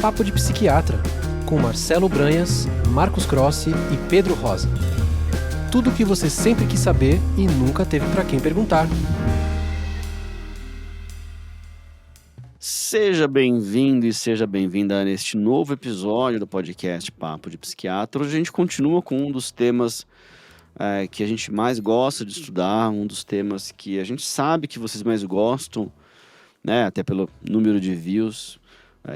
Papo de Psiquiatra, com Marcelo Branhas, Marcos Crossi e Pedro Rosa. Tudo o que você sempre quis saber e nunca teve para quem perguntar. Seja bem-vindo e seja bem-vinda neste novo episódio do podcast Papo de Psiquiatra. Hoje a gente continua com um dos temas que a gente mais gosta de estudar, um dos temas que a gente sabe que vocês mais gostam, né, até pelo número de views,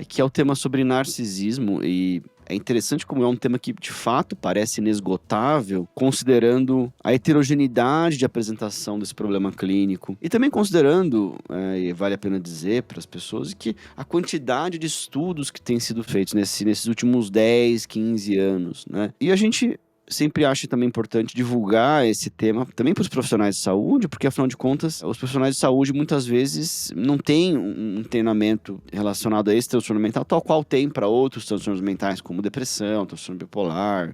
que é o tema sobre narcisismo. E é interessante como é um tema que de fato parece inesgotável, considerando a heterogeneidade de apresentação desse problema clínico e também considerando, e vale a pena dizer para as pessoas, que a quantidade de estudos que têm sido feitos nesses últimos 10, 15 anos, né? E a gente sempre acho também importante divulgar esse tema também para os profissionais de saúde, porque afinal de contas, os profissionais de saúde muitas vezes não têm um treinamento relacionado a esse transtorno mental, tal qual tem para outros transtornos mentais, como depressão, transtorno bipolar,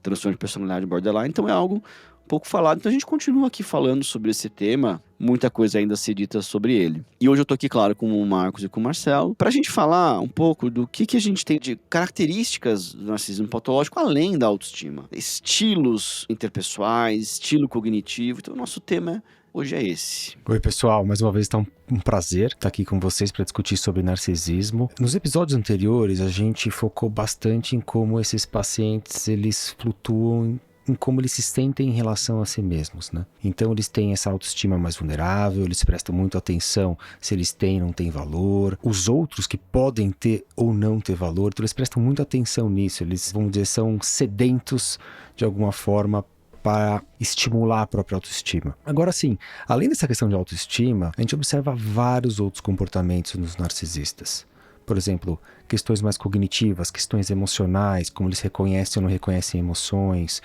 transtorno de personalidade borderline. Então é algo pouco falado. Então a gente continua aqui falando sobre esse tema, muita coisa ainda a ser dita sobre ele. E hoje eu tô aqui, claro, com o Marcos e com o Marcelo, pra gente falar um pouco do que a gente tem de características do narcisismo patológico, além da autoestima. Estilos interpessoais, estilo cognitivo. Então o nosso tema hoje é esse. Oi, pessoal, mais uma vez está um prazer estar aqui com vocês para discutir sobre narcisismo. Nos episódios anteriores, a gente focou bastante em como esses pacientes eles flutuam, em como eles se sentem em relação a si mesmos, né? Então eles têm essa autoestima mais vulnerável, eles prestam muito atenção se eles têm ou não têm valor, os outros que podem ter ou não ter valor, então eles prestam muita atenção nisso, eles, vamos dizer, são sedentos de alguma forma para estimular a própria autoestima. Agora sim, além dessa questão de autoestima, a gente observa vários outros comportamentos nos narcisistas. Por exemplo, questões mais cognitivas, questões emocionais, como eles reconhecem ou não reconhecem emoções,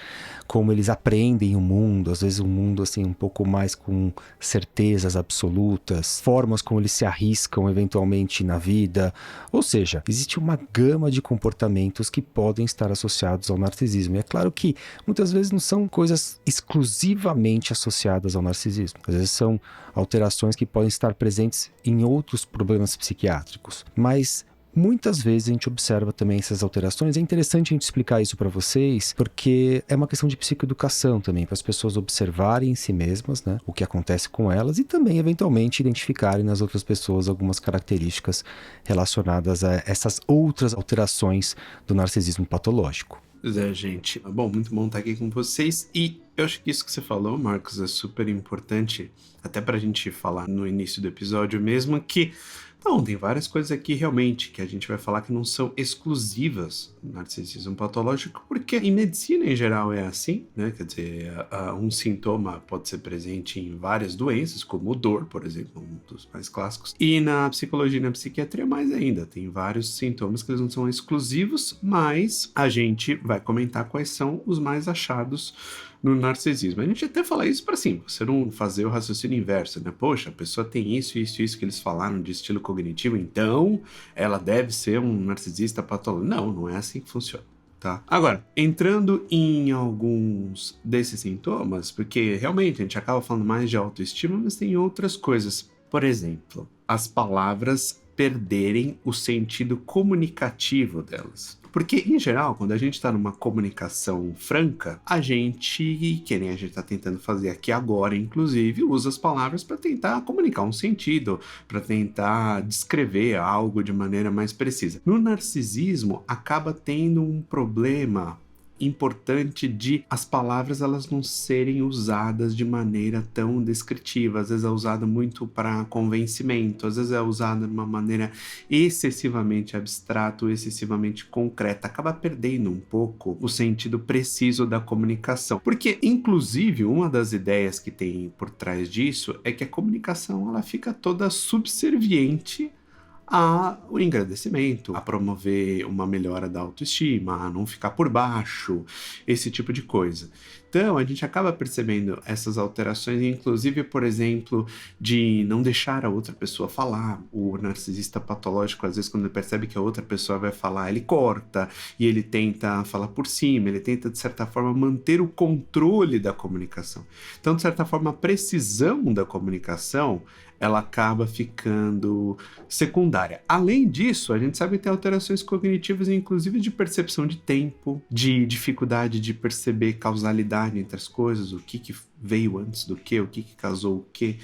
como eles apreendem o mundo, às vezes um mundo assim um pouco mais com certezas absolutas, formas como eles se arriscam eventualmente na vida. Ou seja, existe uma gama de comportamentos que podem estar associados ao narcisismo. E é claro que muitas vezes não são coisas exclusivamente associadas ao narcisismo. Às vezes são alterações que podem estar presentes em outros problemas psiquiátricos. Mas muitas vezes a gente observa também essas alterações. É interessante a gente explicar isso para vocês, porque é uma questão de psicoeducação também, para as pessoas observarem em si mesmas, né, o que acontece com elas e também, eventualmente, identificarem nas outras pessoas algumas características relacionadas a essas outras alterações do narcisismo patológico. Pois é, gente. Bom, muito bom estar aqui com vocês. E eu acho que isso que você falou, Marcos, é super importante, até pra gente falar no início do episódio mesmo, que não, tem várias coisas aqui realmente que a gente vai falar que não são exclusivas do narcisismo patológico, porque em medicina em geral é assim, né? Quer dizer, um sintoma pode ser presente em várias doenças, como dor, por exemplo, um dos mais clássicos. E na psicologia e na psiquiatria mais ainda, tem vários sintomas que eles não são exclusivos, mas a gente vai comentar quais são os mais achados no narcisismo. A gente até fala isso para assim, você não fazer o raciocínio inverso, né? Poxa, a pessoa tem isso que eles falaram de estilo cognitivo, então ela deve ser um narcisista patológico. Não, não é assim que funciona, tá? Agora, entrando em alguns desses sintomas, porque realmente a gente acaba falando mais de autoestima, mas tem outras coisas. Por exemplo, as palavras perderem o sentido comunicativo delas. Porque, em geral, quando a gente está numa comunicação franca, a gente, que nem a gente está tentando fazer aqui agora, inclusive, usa as palavras para tentar comunicar um sentido, para tentar descrever algo de maneira mais precisa. No narcisismo, acaba tendo um problema importante de as palavras elas não serem usadas de maneira tão descritiva. Às vezes é usada muito para convencimento, às vezes é usada de uma maneira excessivamente abstrata ou excessivamente concreta. Acaba perdendo um pouco o sentido preciso da comunicação. Porque, inclusive, uma das ideias que tem por trás disso é que a comunicação ela fica toda subserviente ao engrandecimento, a promover uma melhora da autoestima, a não ficar por baixo, esse tipo de coisa. Então, a gente acaba percebendo essas alterações, inclusive, por exemplo, de não deixar a outra pessoa falar. O narcisista patológico, às vezes, quando ele percebe que a outra pessoa vai falar, ele corta e ele tenta falar por cima, ele tenta, de certa forma, manter o controle da comunicação. Então, de certa forma, a precisão da comunicação, ela acaba ficando secundária. Além disso, a gente sabe que tem alterações cognitivas, inclusive de percepção de tempo, de dificuldade de perceber causalidade entre as coisas, o que veio antes do que, o que casou o que.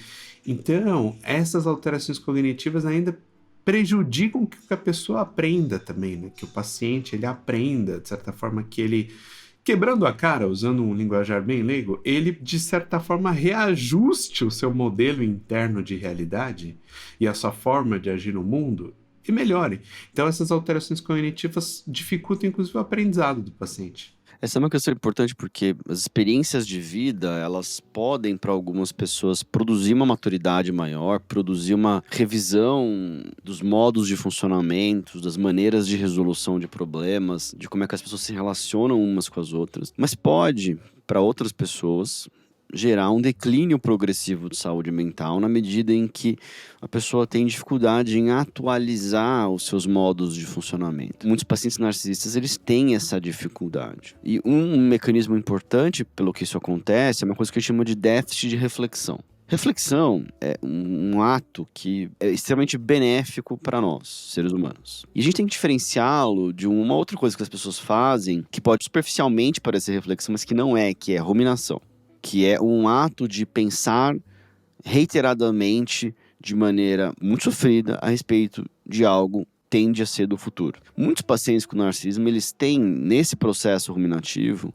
Então, essas alterações cognitivas ainda prejudicam que a pessoa aprenda também, né? Que o paciente ele aprenda, de certa forma, que ele, quebrando a cara, usando um linguajar bem leigo, ele, de certa forma, reajuste o seu modelo interno de realidade e a sua forma de agir no mundo e melhore. Então, essas alterações cognitivas dificultam, inclusive, o aprendizado do paciente. Essa é uma questão importante porque as experiências de vida, elas podem, para algumas pessoas, produzir uma maturidade maior, produzir uma revisão dos modos de funcionamento, das maneiras de resolução de problemas, de como é que as pessoas se relacionam umas com as outras. Mas pode, para outras pessoas, gerar um declínio progressivo de saúde mental na medida em que a pessoa tem dificuldade em atualizar os seus modos de funcionamento. Muitos pacientes narcisistas, eles têm essa dificuldade. E um mecanismo importante pelo que isso acontece é uma coisa que a gente chama de déficit de reflexão. Reflexão é um ato que é extremamente benéfico para nós, seres humanos. E a gente tem que diferenciá-lo de uma outra coisa que as pessoas fazem, que pode superficialmente parecer reflexão, mas que não é, que é ruminação. Que é um ato de pensar reiteradamente, de maneira muito sofrida, a respeito de algo que tende a ser do futuro. Muitos pacientes com narcisismo, eles têm, nesse processo ruminativo,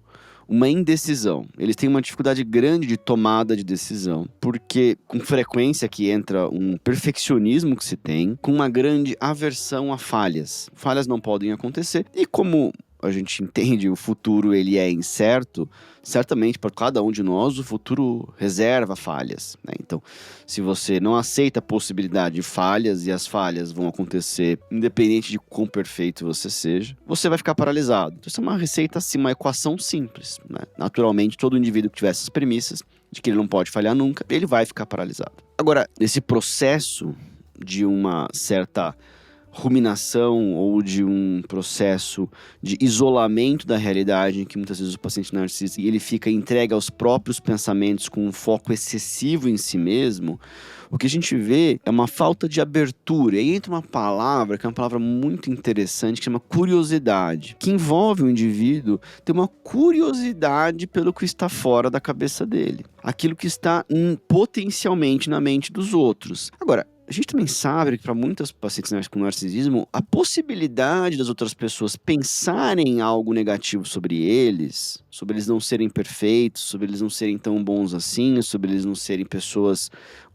uma indecisão. Eles têm uma dificuldade grande de tomada de decisão, porque com frequência que entra um perfeccionismo que se tem, com uma grande aversão a falhas. Falhas não podem acontecer, e como a gente entende, o futuro ele é incerto, certamente para cada um de nós o futuro reserva falhas, né? Então, se você não aceita a possibilidade de falhas e as falhas vão acontecer independente de quão perfeito você seja, você vai ficar paralisado. Então, isso é uma receita, assim, uma equação simples, né? Naturalmente, todo indivíduo que tiver essas premissas de que ele não pode falhar nunca, ele vai ficar paralisado. Agora, nesse processo de uma certa ruminação ou de um processo de isolamento da realidade em que muitas vezes o paciente narcisista ele fica entregue aos próprios pensamentos com um foco excessivo em si mesmo, o que a gente vê é uma falta de abertura. E aí entra uma palavra que é uma palavra muito interessante, que chama curiosidade, que envolve o indivíduo ter uma curiosidade pelo que está fora da cabeça dele, aquilo que está potencialmente na mente dos outros. Agora, a gente também sabe que para muitos pacientes com narcisismo, a possibilidade das outras pessoas pensarem algo negativo sobre eles não serem perfeitos, sobre eles não serem tão bons assim, sobre eles não serem pessoas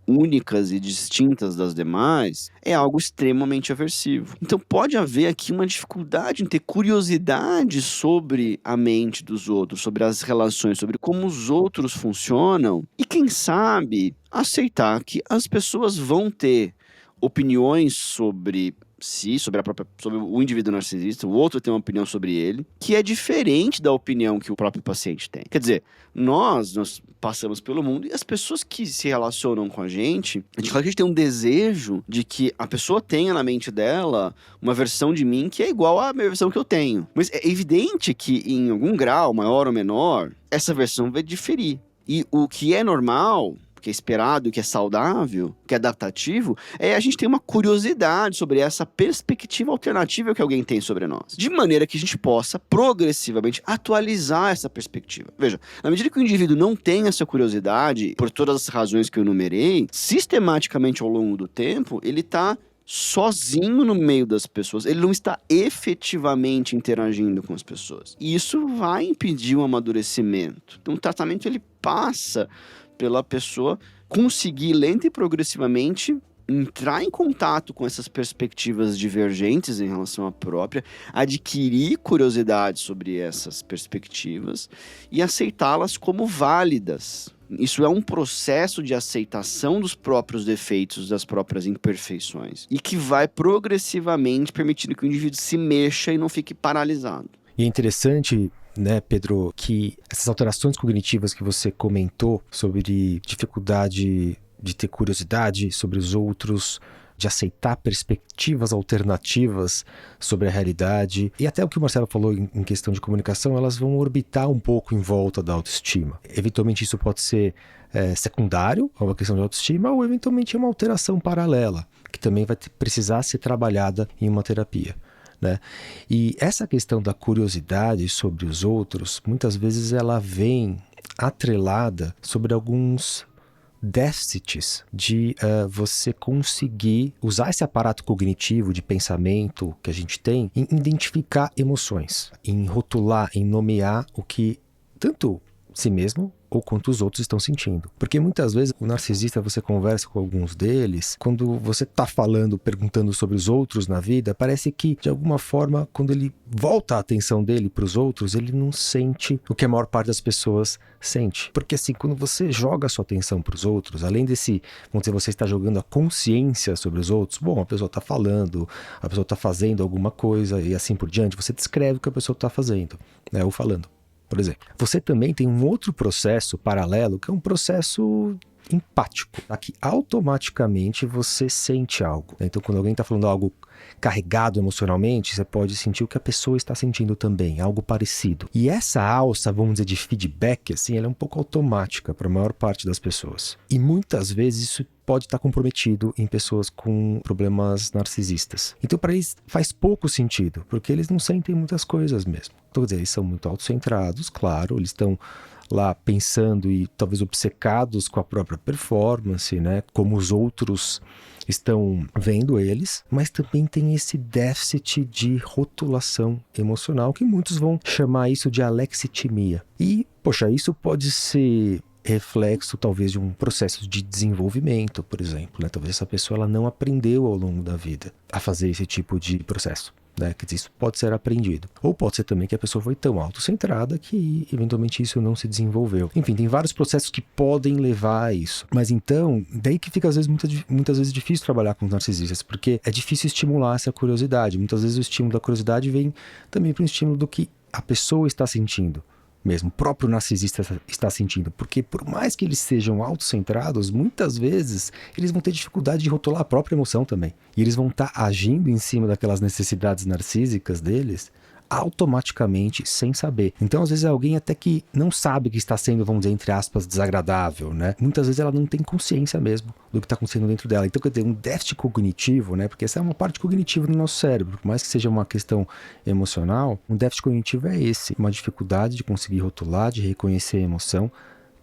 únicas e distintas das demais, é algo extremamente aversivo. Então pode haver aqui uma dificuldade em ter curiosidade sobre a mente dos outros, sobre as relações, sobre como os outros funcionam e, quem sabe, aceitar que as pessoas vão ter opiniões sobre si, sobre o indivíduo narcisista, o outro tem uma opinião sobre ele, que é diferente da opinião que o próprio paciente tem. Quer dizer, nós passamos pelo mundo e as pessoas que se relacionam com a gente fala que a gente tem um desejo de que a pessoa tenha na mente dela uma versão de mim que é igual à minha versão que eu tenho. Mas é evidente que em algum grau, maior ou menor, essa versão vai diferir. E o que é normal, que é esperado, que é saudável, que é adaptativo, é a gente ter uma curiosidade sobre essa perspectiva alternativa que alguém tem sobre nós. De maneira que a gente possa progressivamente atualizar essa perspectiva. Veja, na medida que o indivíduo não tem essa curiosidade, por todas as razões que eu enumerei, sistematicamente ao longo do tempo, ele está sozinho no meio das pessoas, ele não está efetivamente interagindo com as pessoas. E isso vai impedir o amadurecimento. Então o tratamento ele passa pela pessoa conseguir lenta e progressivamente entrar em contato com essas perspectivas divergentes em relação à própria, adquirir curiosidade sobre essas perspectivas e aceitá-las como válidas. Isso é um processo de aceitação dos próprios defeitos, das próprias imperfeições, e que vai progressivamente permitindo que o indivíduo se mexa e não fique paralisado. E é interessante né, Pedro, que essas alterações cognitivas que você comentou sobre dificuldade de ter curiosidade sobre os outros, de aceitar perspectivas alternativas sobre a realidade, e até o que o Marcelo falou em questão de comunicação, elas vão orbitar um pouco em volta da autoestima. Eventualmente isso pode ser secundário a uma questão de autoestima, ou eventualmente é uma alteração paralela, que também vai precisar ser trabalhada em uma terapia, né? E essa questão da curiosidade sobre os outros, muitas vezes ela vem atrelada sobre alguns déficits de você conseguir usar esse aparato cognitivo de pensamento que a gente tem em identificar emoções, em rotular, em nomear o que tanto si mesmo ou quanto os outros estão sentindo. Porque muitas vezes o narcisista, você conversa com alguns deles, quando você está falando, perguntando sobre os outros na vida, parece que de alguma forma, quando ele volta a atenção dele para os outros, ele não sente o que a maior parte das pessoas sente. Porque assim, quando você joga a sua atenção para os outros, além desse, vamos dizer, você está jogando a consciência sobre os outros, bom, a pessoa está falando, a pessoa está fazendo alguma coisa e assim por diante, você descreve o que a pessoa está fazendo, né, ou falando. Por exemplo, você também tem um outro processo paralelo, que é um processo empático, tá? Que automaticamente você sente algo, né? Então, quando alguém está falando algo carregado emocionalmente, você pode sentir o que a pessoa está sentindo também, algo parecido. E essa alça, vamos dizer, de feedback, assim, ela é um pouco automática para a maior parte das pessoas. E muitas vezes isso pode estar comprometido em pessoas com problemas narcisistas. Então, para eles faz pouco sentido, porque eles não sentem muitas coisas mesmo. Então, quer dizer, eles são muito autocentrados, claro, eles estão lá pensando e talvez obcecados com a própria performance, né? Como os outros estão vendo eles, mas também tem esse déficit de rotulação emocional, que muitos vão chamar isso de alexitimia. E, poxa, isso pode ser reflexo talvez de um processo de desenvolvimento, por exemplo, né? Talvez essa pessoa ela não aprendeu ao longo da vida a fazer esse tipo de processo, né? Quer dizer, isso pode ser aprendido. Ou pode ser também que a pessoa foi tão autocentrada que eventualmente isso não se desenvolveu. Enfim, tem vários processos que podem levar a isso. Mas então, daí que fica às vezes, muitas vezes difícil trabalhar com os narcisistas, porque é difícil estimular essa curiosidade. Muitas vezes o estímulo da curiosidade vem também para o estímulo do que a pessoa está sentindo. Mesmo o próprio narcisista está sentindo, porque por mais que eles sejam autocentrados, muitas vezes eles vão ter dificuldade de rotular a própria emoção também, e eles vão estar agindo em cima daquelas necessidades narcísicas deles automaticamente, sem saber. Então, às vezes, é alguém até que não sabe que está sendo, vamos dizer, entre aspas, desagradável, né? Muitas vezes ela não tem consciência mesmo do que está acontecendo dentro dela. Então, quer dizer, um déficit cognitivo, né? Porque essa é uma parte cognitiva do nosso cérebro. Por mais que seja uma questão emocional, um déficit cognitivo é esse. Uma dificuldade de conseguir rotular, de reconhecer a emoção,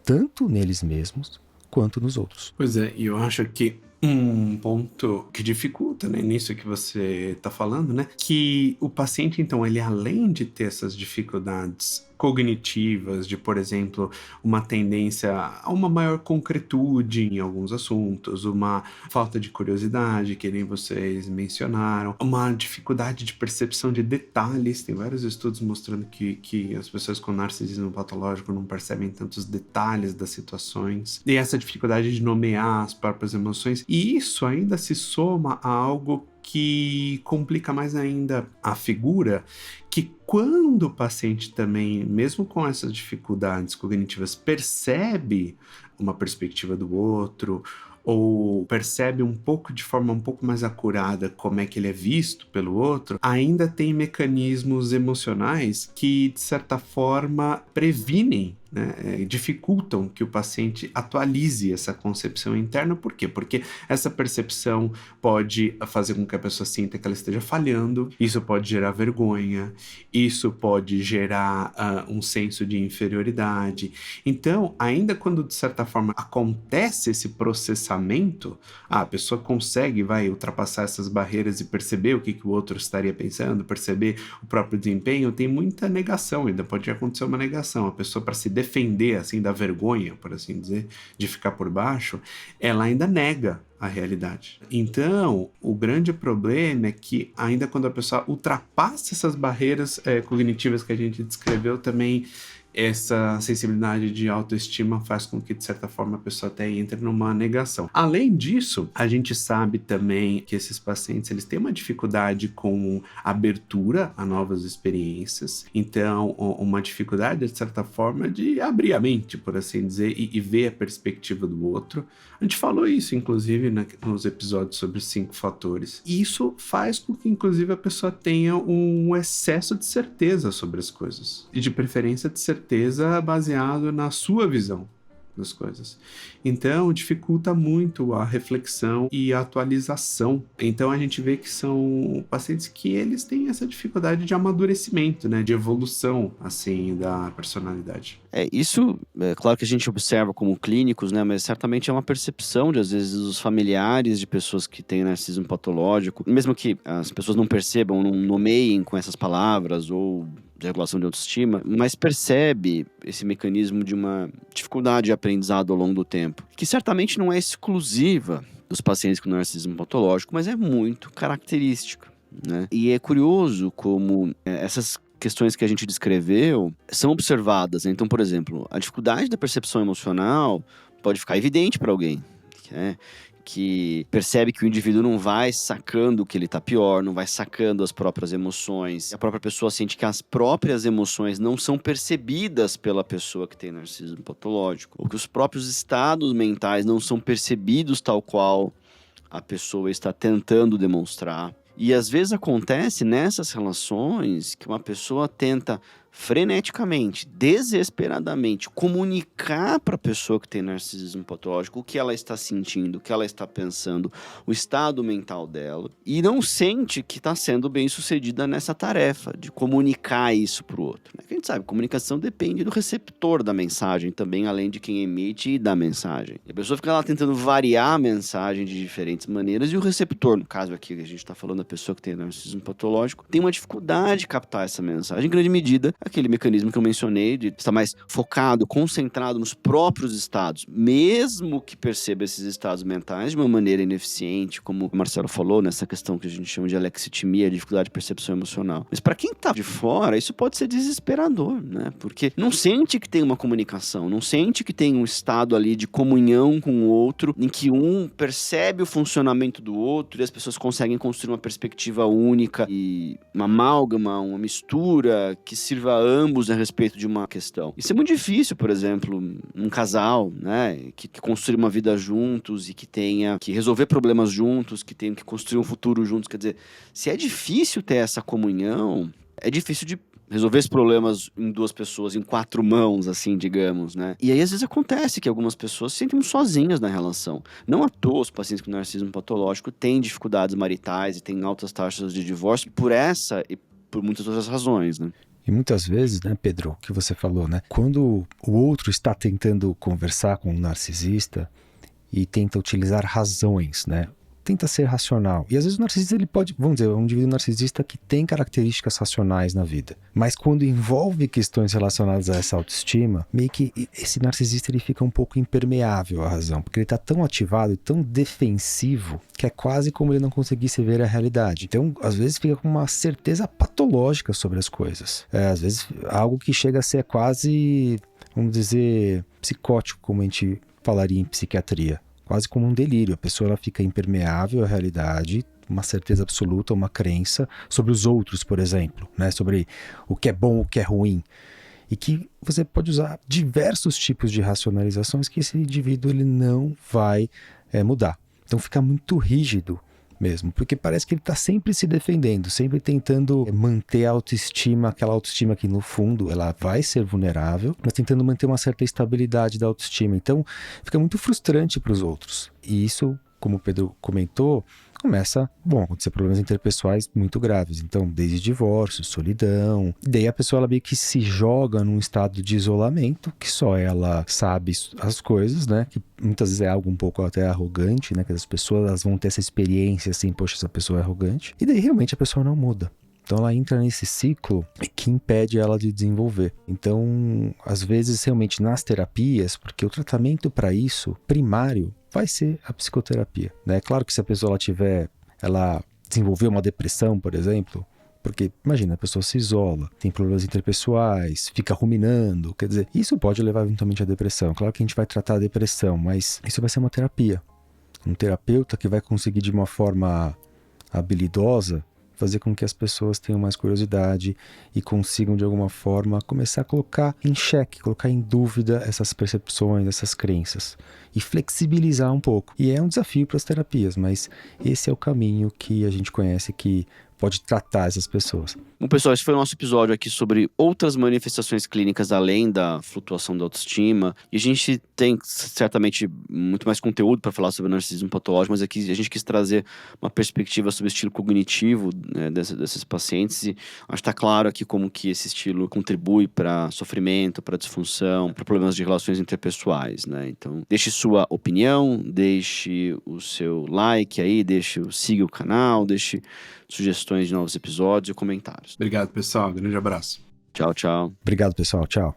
tanto neles mesmos, quanto nos outros. Pois é, e eu acho que um ponto que dificulta, né, nisso que você está falando, né, que o paciente, então, ele além de ter essas dificuldades cognitivas, de, por exemplo, uma tendência a uma maior concretude em alguns assuntos, uma falta de curiosidade, que nem vocês mencionaram, uma dificuldade de percepção de detalhes. Tem vários estudos mostrando que as pessoas com narcisismo patológico não percebem tantos detalhes das situações, e essa dificuldade de nomear as próprias emoções, e isso ainda se soma a algo que complica mais ainda a figura, que quando o paciente também, mesmo com essas dificuldades cognitivas, percebe uma perspectiva do outro, ou percebe um pouco de forma um pouco mais acurada como é que ele é visto pelo outro, ainda tem mecanismos emocionais que, de certa forma, previnem, né, dificultam que o paciente atualize essa concepção interna. Por quê? Porque essa percepção pode fazer com que a pessoa sinta que ela esteja falhando, isso pode gerar vergonha, isso pode gerar um senso de inferioridade. Então, ainda quando de certa forma acontece esse processamento, a pessoa consegue, ultrapassar essas barreiras e perceber o que o outro estaria pensando, perceber o próprio desempenho, tem muita negação, ainda pode acontecer uma negação. A pessoa, para se defender assim da vergonha, por assim dizer, de ficar por baixo, ela ainda nega a realidade. Então, o grande problema é que ainda quando a pessoa ultrapassa essas barreiras cognitivas que a gente descreveu, também essa sensibilidade de autoestima faz com que, de certa forma, a pessoa até entre numa negação. Além disso, a gente sabe também que esses pacientes, eles têm uma dificuldade com abertura a novas experiências. Então, uma dificuldade, de certa forma, de abrir a mente, por assim dizer, e ver a perspectiva do outro. A gente falou isso, inclusive, nos episódios sobre os 5 fatores. E isso faz com que, inclusive, a pessoa tenha um excesso de certeza sobre as coisas. E, de preferência, de certeza baseado na sua visão das coisas. Então, dificulta muito a reflexão e a atualização. Então, a gente vê que são pacientes que eles têm essa dificuldade de amadurecimento, né? De evolução, assim, da personalidade. Isso é claro que a gente observa como clínicos, né? Mas certamente é uma percepção de, às vezes, os familiares de pessoas que têm narcisismo patológico, mesmo que as pessoas não percebam, não nomeiem com essas palavras ou de regulação de autoestima, mas percebe esse mecanismo de uma dificuldade de aprendizado ao longo do tempo, que certamente não é exclusiva dos pacientes com narcisismo patológico, mas é muito característica, né? E é curioso como essas questões que a gente descreveu são observadas, né? Então, por exemplo, a dificuldade da percepção emocional pode ficar evidente para alguém, que percebe que o indivíduo não vai sacando que ele tá pior, não vai sacando as próprias emoções. A própria pessoa sente que as próprias emoções não são percebidas pela pessoa que tem narcisismo patológico, ou que os próprios estados mentais não são percebidos tal qual a pessoa está tentando demonstrar. E às vezes acontece nessas relações que uma pessoa tenta freneticamente, desesperadamente, comunicar para a pessoa que tem narcisismo patológico o que ela está sentindo, o que ela está pensando, o estado mental dela, e não sente que está sendo bem sucedida nessa tarefa de comunicar isso para o outro. A gente sabe, comunicação depende do receptor da mensagem também, além de quem emite e dá mensagem. E a pessoa fica lá tentando variar a mensagem de diferentes maneiras, e o receptor, no caso aqui que a gente está falando da pessoa que tem narcisismo patológico, tem uma dificuldade de captar essa mensagem, em grande medida, aquele mecanismo que eu mencionei de estar mais focado, concentrado nos próprios estados, mesmo que perceba esses estados mentais de uma maneira ineficiente, como o Marcelo falou, nessa questão que a gente chama de alexitimia, dificuldade de percepção emocional. Mas para quem está de fora, isso pode ser desesperador, né? Porque não sente que tem uma comunicação, não sente que tem um estado ali de comunhão com o outro, em que um percebe o funcionamento do outro e as pessoas conseguem construir uma perspectiva única e uma amálgama, uma mistura que sirva a ambos a respeito de uma questão. Isso é muito difícil, por exemplo, um casal, né, que construir uma vida juntos e que tenha que resolver problemas juntos, que tenha que construir um futuro juntos. Quer dizer, se é difícil ter essa comunhão, é difícil de resolver esses problemas em 2 pessoas, em 4 mãos, assim, digamos, né? E aí, às vezes, acontece que algumas pessoas se sentem sozinhas na relação. Não à toa, os pacientes com narcisismo patológico têm dificuldades maritais e têm altas taxas de divórcio por essa e por muitas outras razões, né? E muitas vezes, né, Pedro, o que você falou, né? Quando o outro está tentando conversar com um narcisista e tenta utilizar razões, né? Tenta ser racional. E às vezes o narcisista, ele pode, vamos dizer, é um indivíduo narcisista que tem características racionais na vida. Mas quando envolve questões relacionadas a essa autoestima, meio que esse narcisista ele fica um pouco impermeável à razão. Porque ele está tão ativado e tão defensivo que é quase como ele não conseguisse ver a realidade. Então, às vezes fica com uma certeza patológica sobre as coisas. Às vezes algo que chega a ser quase, vamos dizer, psicótico, como a gente falaria em psiquiatria. Quase como um delírio. A pessoa ela fica impermeável à realidade, uma certeza absoluta, uma crença sobre os outros, por exemplo, né? Sobre o que é bom, o que é ruim. E que você pode usar diversos tipos de racionalizações que esse indivíduo ele não vai mudar. Então fica muito rígido mesmo, porque parece que ele está sempre se defendendo, sempre tentando manter a autoestima, aquela autoestima que no fundo ela vai ser vulnerável, mas tentando manter uma certa estabilidade da autoestima. Então fica muito frustrante para os outros. E isso, como o Pedro comentou, começa a acontecer problemas interpessoais muito graves. Então, desde divórcio, solidão. Daí a pessoa ela meio que se joga num estado de isolamento, que só ela sabe as coisas, né? Que muitas vezes é algo um pouco até arrogante, né? Que as pessoas elas vão ter essa experiência assim, poxa, essa pessoa é arrogante. E daí realmente a pessoa não muda. Então ela entra nesse ciclo que impede ela de desenvolver. Então, às vezes, realmente nas terapias, porque o tratamento para isso, primário, vai ser a psicoterapia, né? Claro que se a pessoa ela desenvolveu uma depressão, por exemplo, Porque, imagina, a pessoa se isola, tem problemas interpessoais, fica ruminando, quer dizer, isso pode levar eventualmente à depressão. Claro que a gente vai tratar a depressão, mas isso vai ser uma terapia. Um terapeuta que vai conseguir de uma forma habilidosa fazer com que as pessoas tenham mais curiosidade e consigam de alguma forma começar a colocar em xeque, colocar em dúvida essas percepções, essas crenças e flexibilizar um pouco. E é um desafio para as terapias, mas esse é o caminho que a gente conhece que pode tratar essas pessoas. Bom, pessoal, esse foi o nosso episódio aqui sobre outras manifestações clínicas além da flutuação da autoestima. E a gente tem certamente muito mais conteúdo para falar sobre narcisismo patológico, mas aqui a gente quis trazer uma perspectiva sobre o estilo cognitivo, né, desses pacientes. E acho que está claro aqui como que esse estilo contribui para sofrimento, para disfunção, para problemas de relações interpessoais, né? Então, deixe sua opinião, deixe o seu like aí, siga o canal, deixe sugestões de novos episódios e comentários. Obrigado, pessoal. Grande abraço. Tchau, tchau. Obrigado, pessoal. Tchau.